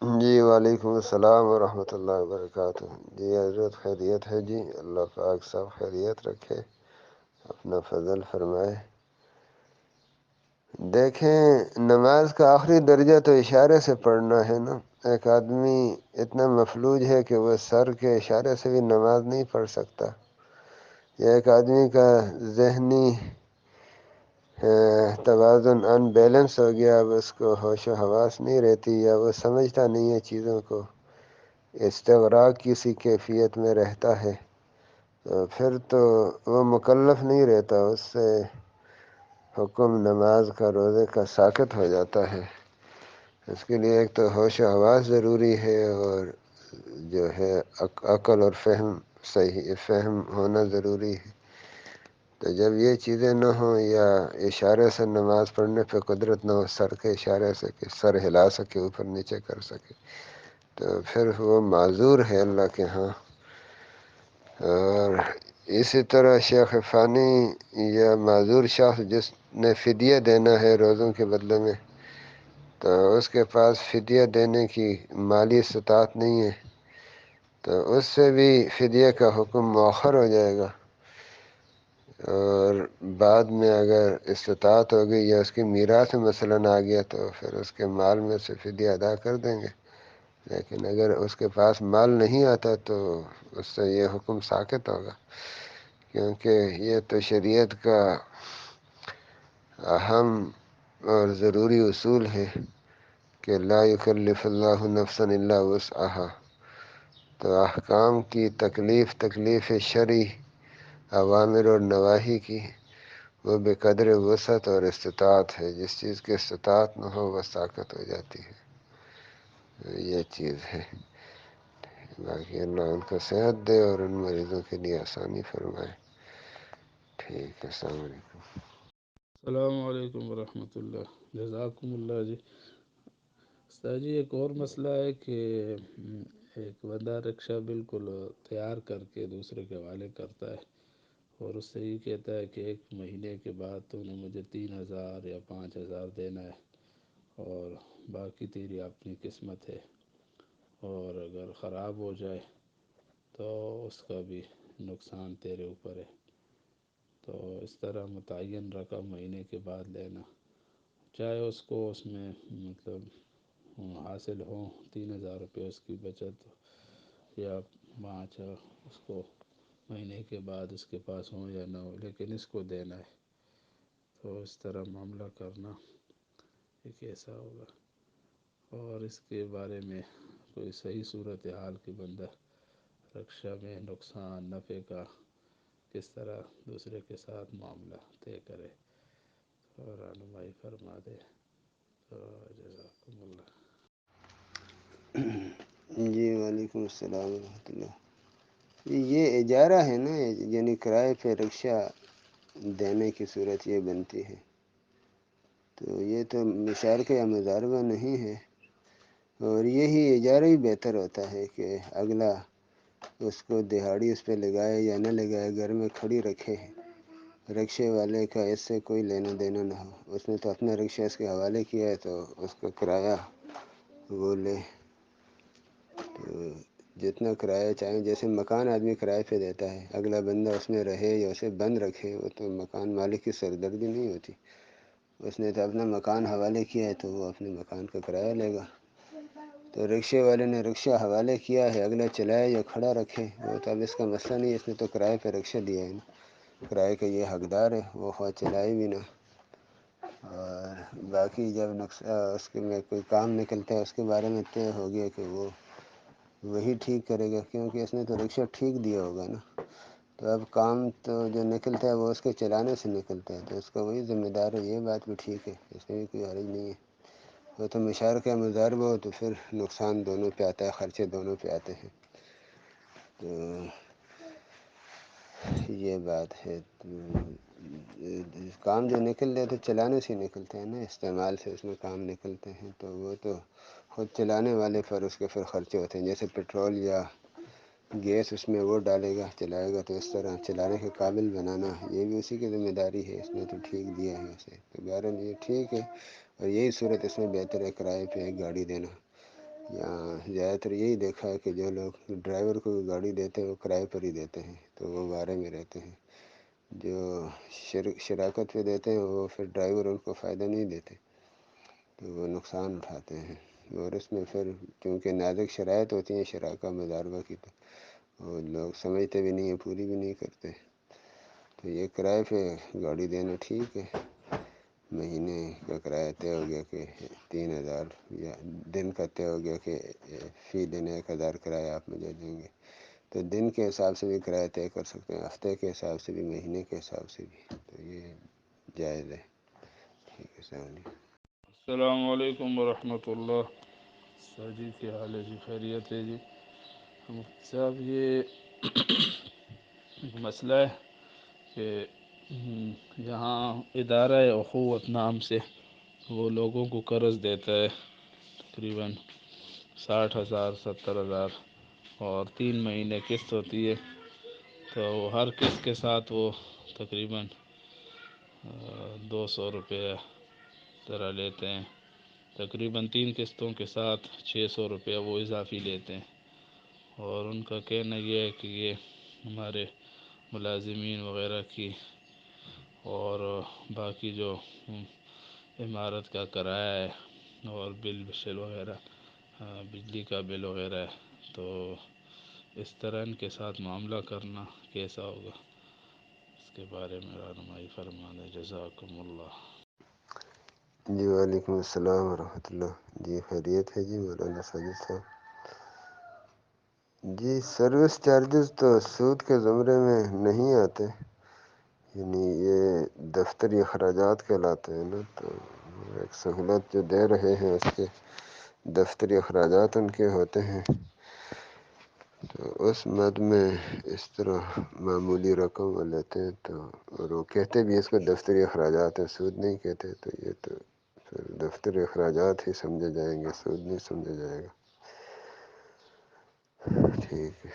جی وعلیکم السلام ورحمۃ اللہ وبرکاتہ۔ جی حضرت خیریت ہے جی، اللہ پاک سب خیریت رکھے، اپنا فضل فرمائے۔ دیکھیں، نماز کا آخری درجہ تو اشارے سے پڑھنا ہے نا۔ ایک آدمی اتنا مفلوج ہے کہ وہ سر کے اشارے سے بھی نماز نہیں پڑھ سکتا، یا ایک آدمی کا ذہنی توازن ان بیلنس ہو گیا، اب اس کو ہوش و حواس نہیں رہتی، یا وہ سمجھتا نہیں ہے چیزوں کو، استغراق کسی کیفیت میں رہتا ہے، تو پھر تو وہ مکلف نہیں رہتا، اس سے حکم نماز کا روزے کا ساقط ہو جاتا ہے۔ اس کے لیے ایک تو ہوش و حواس ضروری ہے، اور جو ہے عقل اور صحیح فہم ہونا ضروری ہے۔ تو جب یہ چیزیں نہ ہوں، یا اشارے سے نماز پڑھنے پہ قدرت نہ ہو، سر کے اشارے سے کہ سر ہلا سکے، اوپر نیچے کر سکے، تو پھر وہ معذور ہے اللہ کے ہاں۔ اور اسی طرح شیخ فانی یا معذور شخص جس نے فدیہ دینا ہے روزوں کے بدلے میں، تو اس کے پاس فدیہ دینے کی مالی استطاعت نہیں ہے، تو اس سے بھی فدیہ کا حکم مؤخر ہو جائے گا، اور بعد میں اگر استطاعت ہو گئی یا اس کی میراث میں مثلاً آ گیا، تو پھر اس کے مال میں سے فدیہ ادا کر دیں گے۔ لیکن اگر اس کے پاس مال نہیں آتا تو اس سے یہ حکم ساقط ہوگا، کیونکہ یہ تو شریعت کا اہم اور ضروری اصول ہے کہ لا یکلف اللہ نفسا الا وسعها۔ تو احکام کی تکلیف شرعی، اوامر اور نواہی کی، وہ بے قدر وسعت اور استطاعت ہے۔ جس چیز کی استطاعت نہ ہو وہ ساقط ہو جاتی ہے، یہ چیز ہے۔ باقی اللہ ان کو صحت دے اور ان مریضوں کے لیے آسانی فرمائے۔ ٹھیک ہے، السلام علیکم۔ السلام علیکم ورحمۃ اللہ، جزاکم اللہ جی۔ استاد جی، ایک اور مسئلہ ہے کہ ایک بندہ رکشہ بالکل تیار کر کے دوسرے کے حوالے کرتا ہے، اور اس سے یہ کہتا ہے کہ 1 مہینے کے بعد تو نے مجھے 3,000 یا 5,000 دینا ہے، اور باقی تیری اپنی قسمت ہے، اور اگر خراب ہو جائے تو اس کا بھی نقصان تیرے اوپر ہے۔ تو اس طرح متعین رقم مہینے کے بعد لینا، چاہے اس کو اس میں مطلب حاصل ہوں 3,000 روپے اس کی بچت، یا 5 اس کو مہینے کے بعد اس کے پاس ہوں یا نہ ہو، لیکن اس کو دینا ہے، تو اس طرح معاملہ کرنا یہ کیسا ہوگا؟ اور اس کے بارے میں کوئی صحیح صورتحال کہ بندہ رکشہ میں نقصان نفع کا کس طرح دوسرے کے ساتھ معاملہ طے کرے، اور رہنمائی فرما دے، تو جزاکم اللہ۔ جی وعلیکم السلام ورحمۃ اللہ۔ یہ اجارہ ہے نا، یعنی کرائے پہ رکشہ دینے کی صورت یہ بنتی ہے، تو یہ تو مشارکہ یا مضاربہ نہیں ہے، اور یہی اجارہ ہی بہتر ہوتا ہے کہ اگلا اس کو دہاڑی اس پہ لگائے یا نہ لگائے، گھر میں کھڑی رکھے، رکشے والے کا اس سے کوئی لینا دینا نہ ہو، اس نے تو اپنا رکشہ اس کے حوالے کیا ہے، تو اس کا کرایہ وہ لے۔ تو جتنا کرایہ چاہیں، جیسے مکان آدمی کرائے پہ دیتا ہے، اگلا بندہ اس میں رہے یا اسے بند رکھے، وہ تو مکان مالک کی سردردی نہیں ہوتی، اس نے تو اپنا مکان حوالے کیا ہے، تو وہ اپنے مکان کا کرایہ لے گا۔ تو رکشے والے نے رکشہ حوالے کیا ہے، اگلا چلائے یا کھڑا رکھے، وہ تو اب اس کا مسئلہ نہیں ہے، اس نے تو کرائے پہ رکشہ دیا ہے نا، کرائے کا یہ حقدار ہے، وہ خواہ چلائے بھی نہ۔ اور باقی جب اس کے میں کوئی کام نکلتا ہے، اس کے بارے میں طے ہو گیا کہ وہ وہی ٹھیک کرے گا، کیونکہ اس نے تو رکشہ ٹھیک دیا ہوگا نا، تو اب کام تو جو نکلتا ہے وہ اس کے چلانے سے نکلتا ہے، تو اس کا وہی ذمہ دار ہے، یہ بات بھی ٹھیک ہے، اس میں بھی کوئی حرج نہیں ہے۔ وہ تو مشارکہ مضاربہ ہو تو پھر نقصان دونوں پہ آتا ہے، خرچے دونوں پہ آتے ہیں، تو یہ بات ہے۔ تو کام جو نکل رہے تو چلانے سے نکلتے ہیں نا، استعمال سے اس میں کام نکلتے ہیں، تو وہ تو خود چلانے والے پر اس کے پھر خرچے ہوتے ہیں، جیسے پیٹرول یا گیس اس میں وہ ڈالے گا چلائے گا، تو اس طرح چلانے کے قابل بنانا یہ بھی اسی کی ذمہ داری ہے، اس نے تو ٹھیک دیا ہے اسے، تو بہرحال یہ ٹھیک ہے، اور یہی صورت اس میں بہتر ہے، کرائے پہ ایک گاڑی دینا، یہاں زیادہ تر یہی دیکھا ہے کہ جو لوگ ڈرائیور کو گاڑی دیتے ہیں وہ کرائے پر ہی دیتے ہیں، تو وہ بارے میں رہتے ہیں. جو شراکت پہ دیتے ہیں وہ پھر ڈرائیور ان کو فائدہ نہیں دیتے، تو وہ نقصان اٹھاتے ہیں. اور اس میں پھر کیونکہ نازک شرائط ہوتی ہیں شراکت مضاربہ کی، تو وہ لوگ سمجھتے بھی نہیں ہیں، پوری بھی نہیں کرتے. تو یہ کرائے پہ گاڑی دینا ٹھیک ہے. مہینے کا کرایہ طے ہو گیا کہ 3,000، یا دن کا طے ہو گیا کہ فی دن 1,000 کرایہ آپ مجھے دیں گے، تو دن کے حساب سے بھی کرایہ طے کر سکتے ہیں، ہفتے کے حساب سے بھی، مہینے کے حساب سے بھی. تو یہ جائز ہے. ٹھیک ہے، السلام علیکم. السلام علیکم ورحمۃ اللہ. سر جی کیا حال ہے جی؟ خیریت ہے جی؟ مفتی صاحب یہ مسئلہ ہے کہ یہاں ادارہ اخوت نام سے وہ لوگوں کو قرض دیتا ہے، تقریباً 60,000 70,000، اور 3 مہینے قسط ہوتی ہے. تو ہر قسط کے ساتھ وہ تقریباً 200 روپے طرح لیتے ہیں. تقریباً 3 قسطوں کے ساتھ 600 روپیہ وہ اضافی لیتے ہیں. اور ان کا کہنا یہ ہے کہ یہ ہمارے ملازمین وغیرہ کی اور باقی جو عمارت کا کرایہ ہے اور بل شل وغیرہ، بجلی کا بل وغیرہ ہے، تو اس طرح ان کے ساتھ معاملہ کرنا کیسا ہوگا؟ اس کے بارے میں رہنمائی فرمائیں. جزاکم اللہ. جی وعلیکم السلام ورحمۃ اللہ. جی خیریت ہے جی مولانا ساجد صاحب؟ جی سروس چارجز تو سود کے زمرے میں نہیں آتے، یعنی یہ دفتری اخراجات کہلاتے ہیں نا. تو ایک سہولت جو دے رہے ہیں اس کے دفتری اخراجات ان کے ہوتے ہیں. تو اس مد میں اس طرح معمولی رقم وہ لیتے ہیں، تو اور وہ کہتے بھی اس کو دفتری اخراجات ہیں، سود نہیں کہتے. تو یہ تو پھر دفتری اخراجات ہی سمجھے جائیں گے، سود نہیں سمجھا جائے گا. ٹھیک ہے.